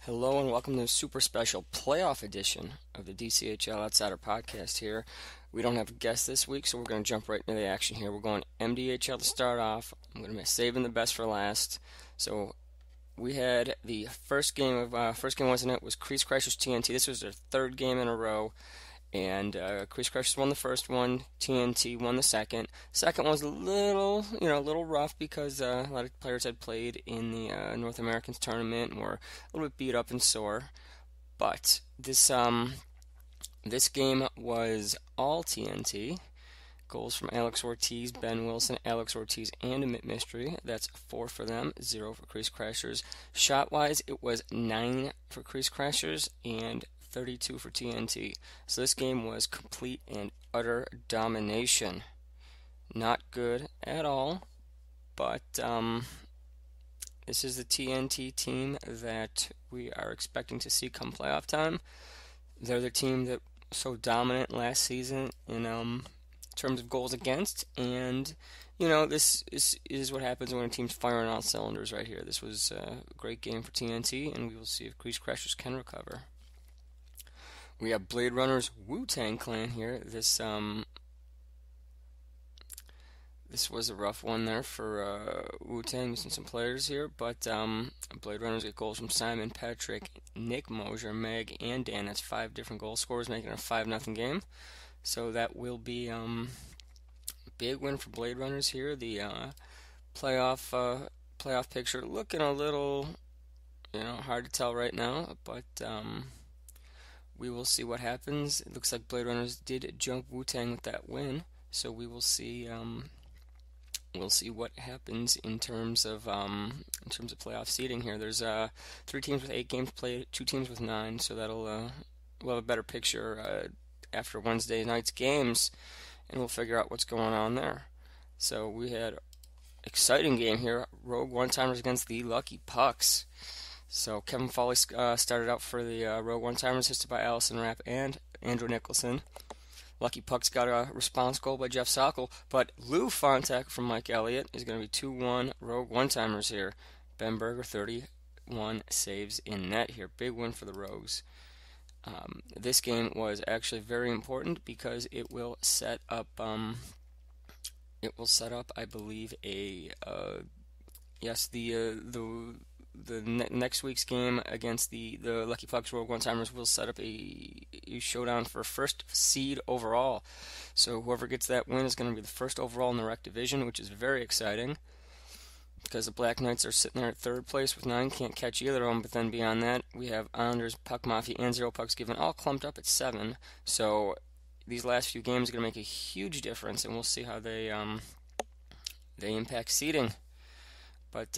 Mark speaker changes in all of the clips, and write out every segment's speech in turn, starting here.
Speaker 1: Hello and welcome to a super special playoff edition of the DCHL Outsider Podcast here. We don't have a guest this week, so we're going to jump right into the action here. We're going MDHL to start off. I'm going to be saving the best for last. So we had the first game wasn't it? Was Crease Crushers TNT. This was their third game in a row. And Crease Crushers won the first one, TNT won the second. Second one was a little rough because a lot of players had played in the North Americans tournament and were a little bit beat up and sore. But this game was all TNT. Goals from Alex Ortiz, Ben Wilson, Alex Ortiz, and Amit Mystery. That's 4 for them, 0 for Crease Crashers. Shot-wise, it was 9 for Crease Crashers and 32 for TNT. So this game was complete and utter domination. Not good at all, but this is the TNT team that we are expecting to see come playoff time. They're the team that was so dominant last season in terms of goals against, and this is what happens when a team's firing on all cylinders right here. This was a great game for TNT, and we will see if Crease Crashers can recover. We have BladeRunners WuTang clan here. This was a rough one there for WuTang, missing some players here, but BladeRunners get goals from Simon, Patrick, Nick Mosier, Meg, and Dan. That's 5 different goal scorers, making it a 5-0 game. So that will be a big win for BladeRunners here. The playoff picture looking a little hard to tell right now, but we will see what happens. It looks like BladeRunners did jump WuTang with that win, so we will see. We'll see what happens in terms of playoff seeding here. There's 3 teams with 8 games played, 2 teams with 9, so we'll have a better picture after Wednesday night's games, and we'll figure out what's going on there. So we had exciting game here. Rogue One-Timers against the Lucky Pucks. So Kevin Foley started out for the Rogue One-Timers, assisted by Allison Rapp and Andrew Nicholson. Lucky Pucks got a response goal by Jeff Sokol, but Lou Fontek from Mike Elliott is going to be 2-1 Rogue One-Timers here. Ben Berger, 31 saves in net here. Big win for the Rogues. This game was actually very important because it will set up, I believe, next week's game against the Lucky Pucks Rogue One-Timers will set up a showdown for first seed overall. So whoever gets that win is going to be the first overall in the Rec Division, which is very exciting because the Black Knights are sitting there at 3rd place with 9, can't catch either of them. But then beyond that, we have Islanders, Puck Mafia, and Zero Pucks Given all clumped up at 7. So these last few games are going to make a huge difference, and we'll see how they impact seeding. But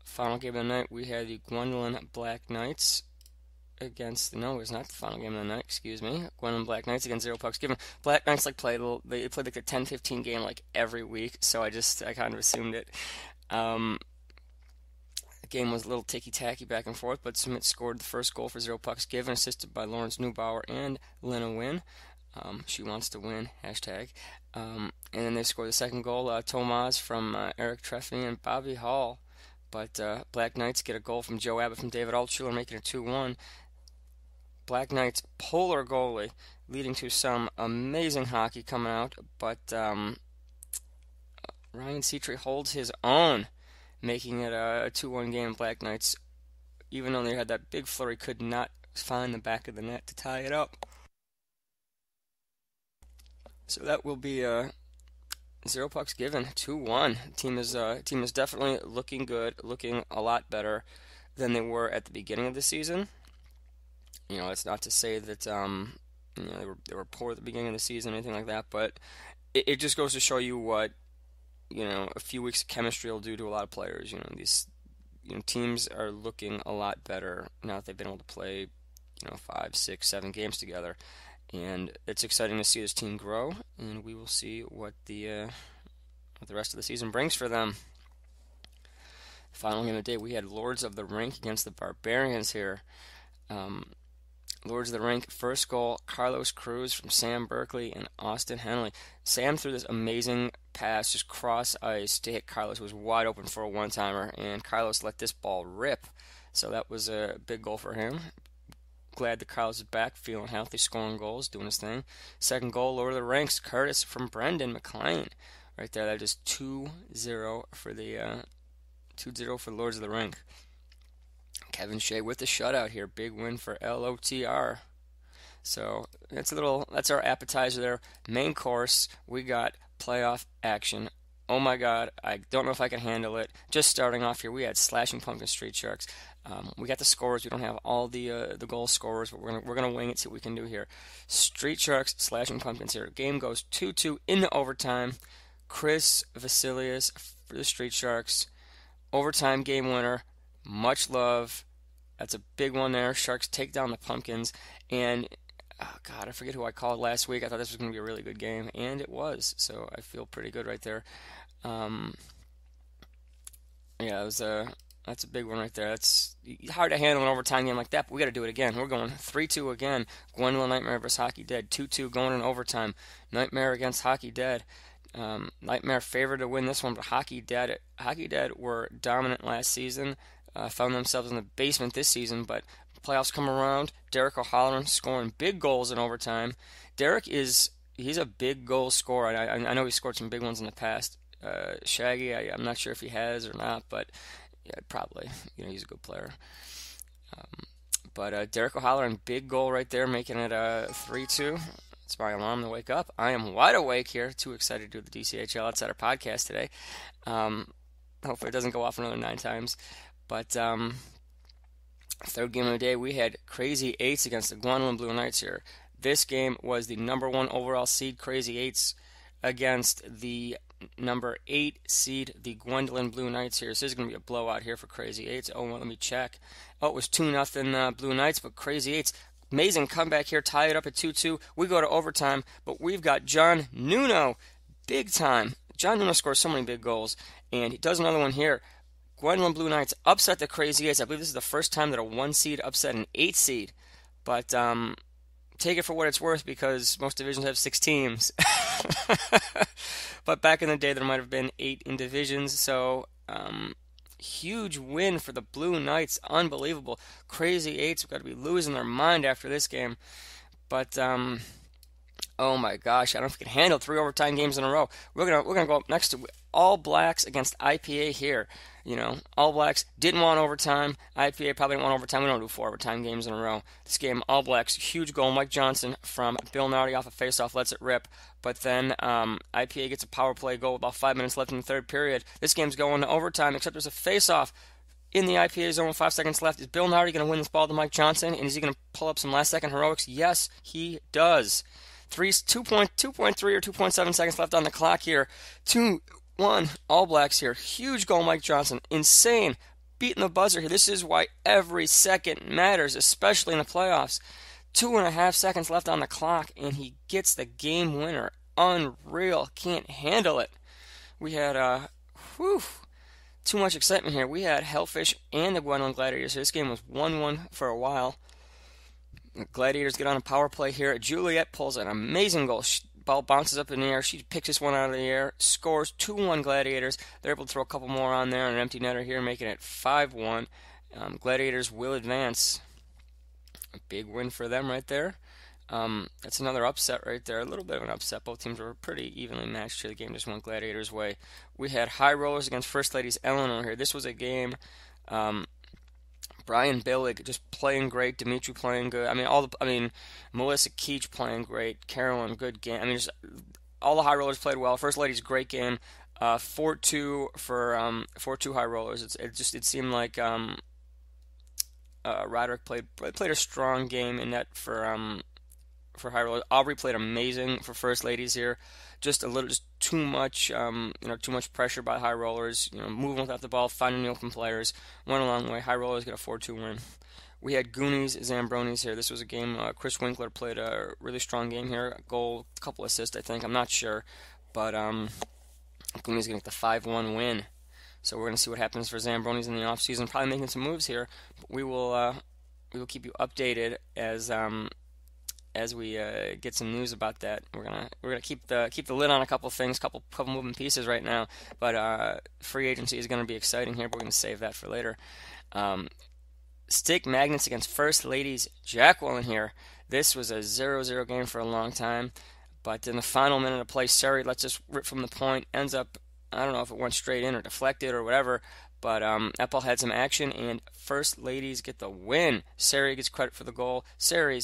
Speaker 1: final game of the night, we had the Gwendolyn Black Knights against, no, it was not the final game of the night, excuse me. Gwendolyn Black Knights against Zero Pucks Given. Black Knights they played like a 10-15 game like every week, so I kind of assumed it. The game was a little ticky-tacky back and forth, but Smith scored the first goal for Zero Pucks Given, assisted by Lawrence Neubauer and Lena Wynn. She wants to win, hashtag. And then they scored the second goal, Tomas from Eric Treffy and Bobby Hall. But Black Knights get a goal from Joe Abbott from David Altshuler, making it 2-1. Black Knights polar goalie, leading to some amazing hockey coming out, but Ryan Cetri holds his own, making it a 2-1 game. Black Knights, even though they had that big flurry, could not find the back of the net to tie it up. So that will be Zero Pucks Given, 2-1. Team is definitely looking good, looking a lot better than they were at the beginning of the season. It's not to say that they were poor at the beginning of the season or anything like that, but it just goes to show you what a few weeks of chemistry will do to a lot of players. These teams are looking a lot better now that they've been able to play 5, 6, 7 games together. And it's exciting to see this team grow, and we will see what the rest of the season brings for them. Final game of the day, we had Lords of the Rink against the Barbarians here. Lords of the Rink, first goal, Carlos Cruz from Sam Berkeley and Austin Henley. Sam threw this amazing pass, just cross ice to hit Carlos, who was wide open for a one-timer, and Carlos let this ball rip. So that was a big goal for him. Glad that Carlos is back, feeling healthy, scoring goals, doing his thing. Second goal, lower the ranks, Curtis from Brendan McLean. Right there, that is 2-0 for the 2-0 for Lords of the Rink. Kevin Shea with the shutout here, big win for LOTR. So that's our appetizer there. Main course, we got playoff action. Oh my God, I don't know if I can handle it. Just starting off here, we had Slashing Pumpkin Street Sharks. We got the scores. We don't have all the goal scorers, but we're gonna wing it. See what we can do here. Street Sharks, Slashing Pumpkins here. Game goes 2-2 into overtime. Chris Vasilius for the Street Sharks. Overtime game winner. Much love. That's a big one there. Sharks take down the Pumpkins. And, oh God, I forget who I called last week. I thought this was going to be a really good game, and it was. So I feel pretty good right there. Yeah, that's a big one right there. That's hard to handle an overtime game like that, but we got to do it again. We're going 3-2 again. Gwendolyn Nightmare versus Hockey Dead. 2-2 going in overtime. Nightmare against Hockey Dead. Nightmare favored to win this one, but Hockey Dead were dominant last season. Found themselves in the basement this season, but playoffs come around. Derek O'Halloran scoring big goals in overtime. Derek he's a big goal scorer. I know he scored some big ones in the past. Shaggy, I'm not sure if he has or not, but yeah, probably. He's a good player. But Derek O'Halloran, big goal right there, making it 3-2. It's my alarm to wake up. I am wide awake here. Too excited to do the DCHL Outsider Podcast today. Hopefully it doesn't go off another 9 times. But third game of the day, we had Crazy Eights against the Gwendolyn Blue Knights here. This game was the number 1 overall seed Crazy Eights against the number 8 seed, the Gwendolyn Blue Knights here. So this is going to be a blowout here for Crazy Eights. Oh, well, let me check. Oh, it was 2-0 Blue Knights, but Crazy Eights, amazing comeback here, tie it up at 2-2. We go to overtime, but we've got John Nuno, big time. John Nuno scores so many big goals, and he does another one here. Gwendolyn Blue Knights upset the Crazy Eights. I believe this is the first time that a 1 seed upset an 8 seed. But take it for what it's worth, because most divisions have 6 teams. But back in the day, there might have been 8 in divisions. So huge win for the Blue Knights. Unbelievable. Crazy Eights have got to be losing their mind after this game. But oh my gosh, I don't know if we can handle 3 overtime games in a row. We're gonna go up next to All Blacks against IPA here. All Blacks didn't want overtime. IPA probably didn't want overtime. We don't do 4 overtime games in a row. This game, All Blacks, huge goal. Mike Johnson from Bill Nardi off a faceoff lets it rip. But then IPA gets a power play goal with about 5 minutes left in the third period. This game's going to overtime, except there's a faceoff in the IPA zone with 5 seconds left. Is Bill Nardi going to win this ball to Mike Johnson? And is he going to pull up some last-second heroics? Yes, he does. 2.3 or 2.7 seconds left on the clock here. 2-1 All Blacks here. Huge goal, Mike Johnson. Insane. Beating the buzzer here. This is why every second matters, especially in the playoffs. 2.5 seconds left on the clock, and he gets the game winner. Unreal. Can't handle it. We had, too much excitement here. We had Hellfish and the Gwendolyn Gladiators. This game was 1-1 for a while. The Gladiators get on a power play here. Juliet pulls an amazing goal. Ball bounces up in the air. She picks this one out of the air. Scores 2-1 Gladiators. They're able to throw a couple more on there. An empty netter here, making it 5-1. Gladiators will advance. A big win for them right there. That's another upset right there. A little bit of an upset. Both teams were pretty evenly matched here. The game just went Gladiators' way. We had High Rollers against First Ladies Eleanor here. This was a game. Brian Billig just playing great. Dimitri playing good. Melissa Keach playing great. Carolyn, good game. Just all the High Rollers played well. First Ladies, great game. 4-2 for 4-2 High Rollers. It seemed like Roderick played a strong game in that for High Rollers. Aubrey played amazing for First Ladies here. Just too much, too much pressure by High Rollers. Moving without the ball, finding the open players. Went a long way. High Rollers get a 4-2 win. We had Goonies, Zambronis here. This was a game. Chris Winkler played a really strong game here. A goal, a couple assists, I think. I'm not sure, but Goonies gonna get the 5-1 win. So we're gonna see what happens for Zambronis in the offseason. Probably making some moves here. But we will keep you updated as as we get some news about that. We're gonna keep the lid on a couple things, couple moving pieces right now. But free agency is gonna be exciting here. But we're gonna save that for later. Stick Magnets against First Ladies Jacqueline here. This was a 0-0 game for a long time, but in the final minute of play, Surrey lets us rip from the point. Ends up, I don't know if it went straight in or deflected or whatever, but that ball had some action, and First Ladies get the win. Surrey gets credit for the goal. Surrey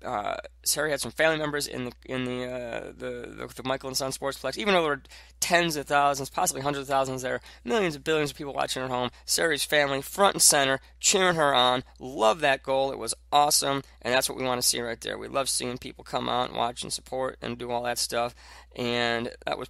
Speaker 1: had some family members in the Michael and Son Sportsplex. Even though there were tens of thousands, possibly hundreds of thousands there, millions of billions of people watching at home, Surrey's family front and center, cheering her on. Love that goal. It was awesome, and that's what we want to see right there. We love seeing people come out and watch and support and do all that stuff, and that was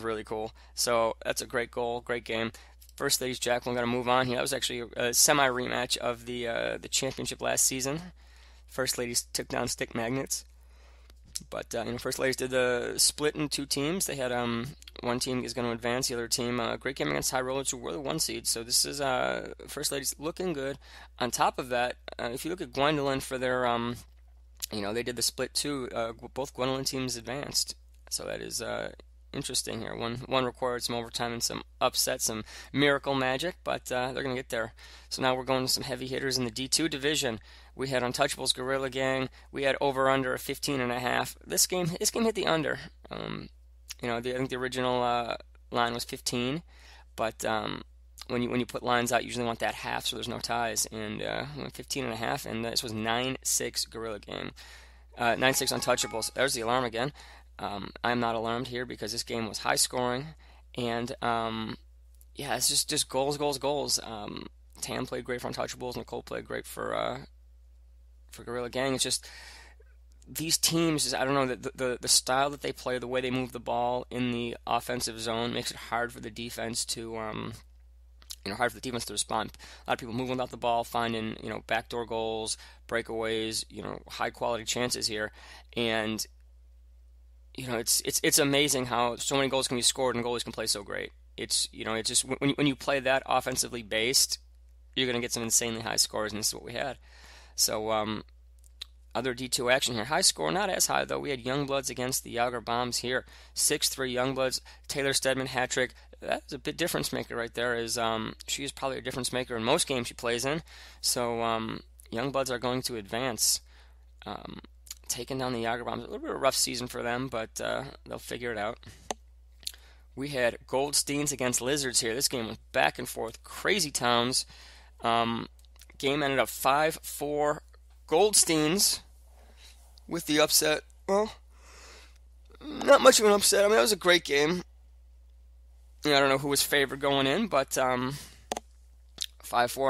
Speaker 1: really cool. So that's a great goal, great game. First Ladies Jacqueline got to move on here. That was actually a semi-rematch of the championship last season. First Ladies took down Stick Magnets, but First Ladies did the split in two teams. They had one team is going to advance, the other team great game against High Rollers, who were the 1 seed. So this is First Ladies looking good. On top of that, if you look at Gwendolyn for their they did the split too. Both Gwendolyn teams advanced, so that is interesting here. One required some overtime and some upset, some miracle magic, but they're going to get there. So now we're going to some heavy hitters in the D2 division. We had Untouchables Gorilla Gang. We had over/under of 15.5. This game hit the under. I think the original line was 15, but when you put lines out, you usually want that half, so there's no ties. And 15.5, and this was 9-6 Gorilla Gang, 9-6 Untouchables. There's the alarm again. I'm not alarmed here because this game was high scoring, and it's just goals. Tam played great for Untouchables, Nicole played great for Gorilla Gang. It's just these teams, I don't know, the style that they play, the way they move the ball in the offensive zone makes it hard for the defense to respond. A lot of people moving without the ball, finding backdoor goals, breakaways, high quality chances here, and it's amazing how so many goals can be scored and goalies can play so great. It's just when you play that offensively based, you're going to get some insanely high scores, and this is what we had. So other D2 action here. High score, not as high though. We had Youngbloods against the Yager Bombs here. 6-3 Youngbloods. Taylor Stedman hat trick. That's a big difference maker right there. She is probably a difference maker in most games she plays in. So Youngbloods are going to advance. Taking down the Yager Bombs. A little bit of a rough season for them, but they'll figure it out. We had Goldsteins against Lizards here. This game was back and forth. Crazy towns. Game ended up 5-4 Goldsteins with the upset. Well, not much of an upset. I mean, that was a great game. I don't know who was favored going in, but 5-4,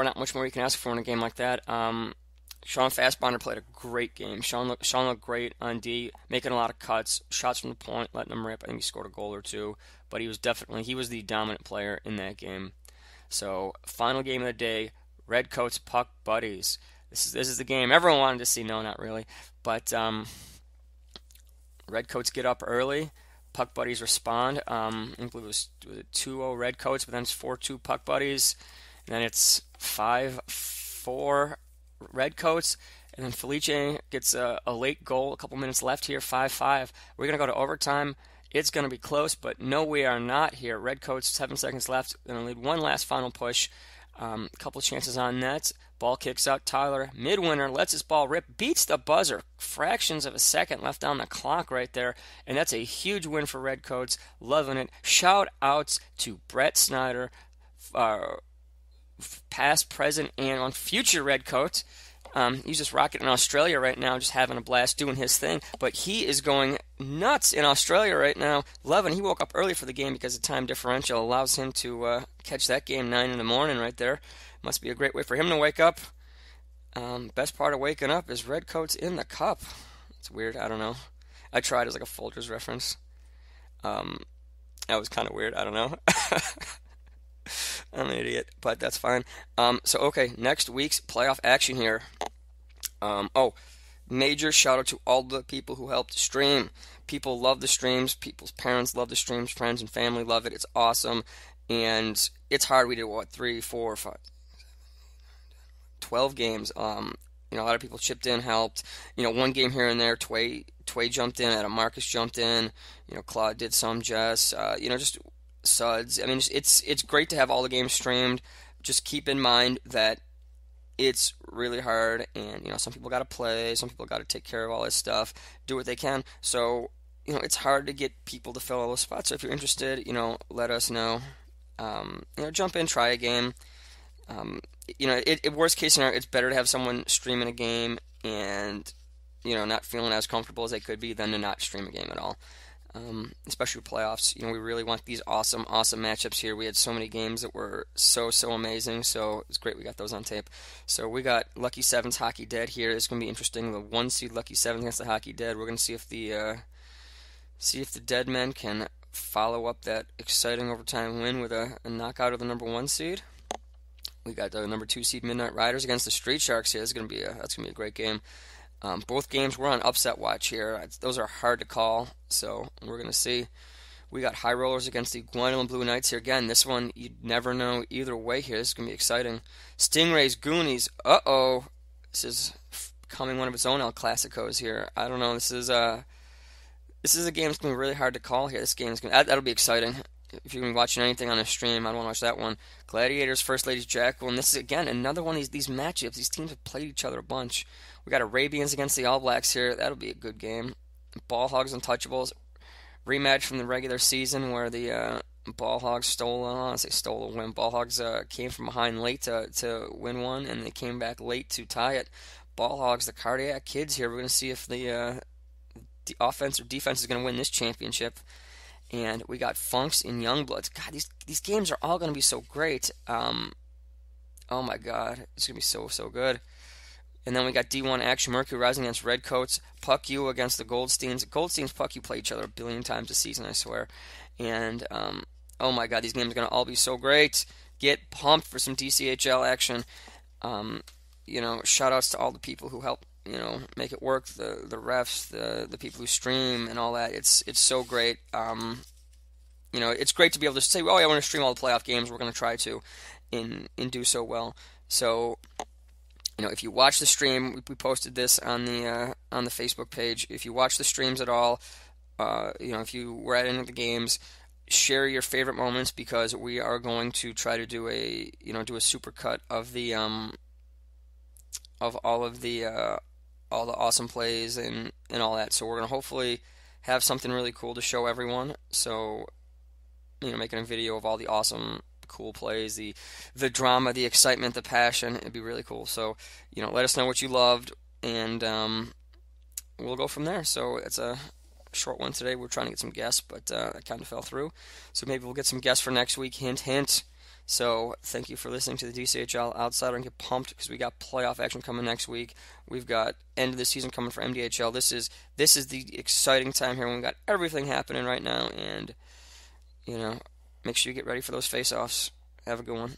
Speaker 1: not much more you can ask for in a game like that. Sean Fastbinder played a great game. Sean looked great on D, making a lot of cuts, shots from the point, letting them rip. I think he scored a goal or two, but he was the dominant player in that game. So, final game of the day, Redcoats Puck Buddies. This is the game everyone wanted to see. No, not really, but Redcoats get up early. Puck Buddies respond. I believe it was 2-0 Redcoats, but then it's 4-2 Puck Buddies, and then it's 5-4 Redcoats, and then Felice gets a late goal, a couple minutes left here, 5-5. We're going to go to overtime. It's going to be close, but no, we are not here. Redcoats, 7 seconds left, going to lead one last final push. A couple chances on net. Ball kicks out. Tyler, mid-winner, lets his ball rip, beats the buzzer. Fractions of a second left on the clock right there, and that's a huge win for Redcoats. Loving it. Shout outs to Brett Snyder, past, present, and on future Redcoats. He's just rocking in Australia right now, just having a blast doing his thing. But he is going nuts in Australia right now. Loving. He woke up early for the game because the time differential allows him to catch that game 9 in the morning right there. Must be a great way for him to wake up. Best part of waking up is Redcoats in the cup. It's weird. I don't know. I tried as like a Folgers reference. That was kind of weird. I don't know. I'm an idiot, but that's fine. Okay, next week's playoff action here. Major shout out to all the people who helped stream. People love the streams. People's parents love the streams. Friends and family love it. It's awesome. And it's hard. We did, 3, 4, 5, 12 games. a lot of people chipped in, helped. One game here and there, Tway jumped in, Adam Marcus jumped in. Claude did some, Jess. Just suds. I mean, it's great to have all the games streamed. Just keep in mind that it's really hard, and some people got to play, some people got to take care of all this stuff, do what they can. So it's hard to get people to fill all those spots. So if you're interested, let us know. Jump in, try a game. Worst case scenario, it's better to have someone streaming a game and not feeling as comfortable as they could be than to not stream a game at all. Especially with playoffs, we really want these awesome matchups here. We had so many games that were so amazing, so it's great we got those on tape. So we got Lucky Sevens Hockey Dead here. It's going to be interesting. The 1 seed Lucky Sevens against the Hockey Dead. We're going to see if the Dead Men can follow up that exciting overtime win with a knockout of the number 1 seed. We got the number 2 seed Midnight Riders against the Street Sharks here. That's going to be a great game. Both games, we're on upset watch here. Those are hard to call, so we're going to see. We got High Rollers against the Guanylin Blue Knights here. Again, this one, you'd never know either way here. This is going to be exciting. Stingrays, Goonies. Uh-oh. This is becoming one of its own El Clasicos here. I don't know. This is a game that's going to be really hard to call here. This game is that'll be exciting. If you've been watching anything on the stream, I don't want to watch that one. Gladiators, First Ladies, Jackal, and this is, again, another one of these matchups. These teams have played each other a bunch. We got Arabians against the All Blacks here. That'll be a good game. Ball Hogs, Untouchables. Rematch from the regular season where the Ball Hogs stole a win. Ball Hogs came from behind late to win one, and they came back late to tie it. Ball Hogs, the Cardiac Kids here. We're going to see if the offense or defense is going to win this championship. And we got Funks and Youngbloods. God, these games are all going to be so great. Oh my God, it's going to be so good. And then we got D1 Action Mercury Rising against Redcoats. Puck U against the Goldsteins. Goldsteins, Puck U play each other a billion times a season, I swear. And oh my God, these games are going to all be so great. Get pumped for some DCHL action. Shout outs to all the people who help make it work, the refs, the people who stream and all that. It's so great. It's great to be able to say, I want to stream all the playoff games. We're going to try to and do so well. So, if you watch the stream, we posted this on the Facebook page. If you watch the streams at all, if you were at any of the games, share your favorite moments, because we are going to try to do a super cut of the of all the awesome plays and all that. So we're going to hopefully have something really cool to show everyone. So, making a video of all the awesome, cool plays, the drama, the excitement, the passion. It'd be really cool. So, let us know what you loved, and we'll go from there. So it's a short one today. We're trying to get some guests, but that kind of fell through. So maybe we'll get some guests for next week. Hint, hint. So thank you for listening to the DCHL Outsider, and get pumped because we got playoff action coming next week. We've got end of the season coming for MDHL. This is the exciting time here when we got everything happening right now, and make sure you get ready for those face-offs. Have a good one.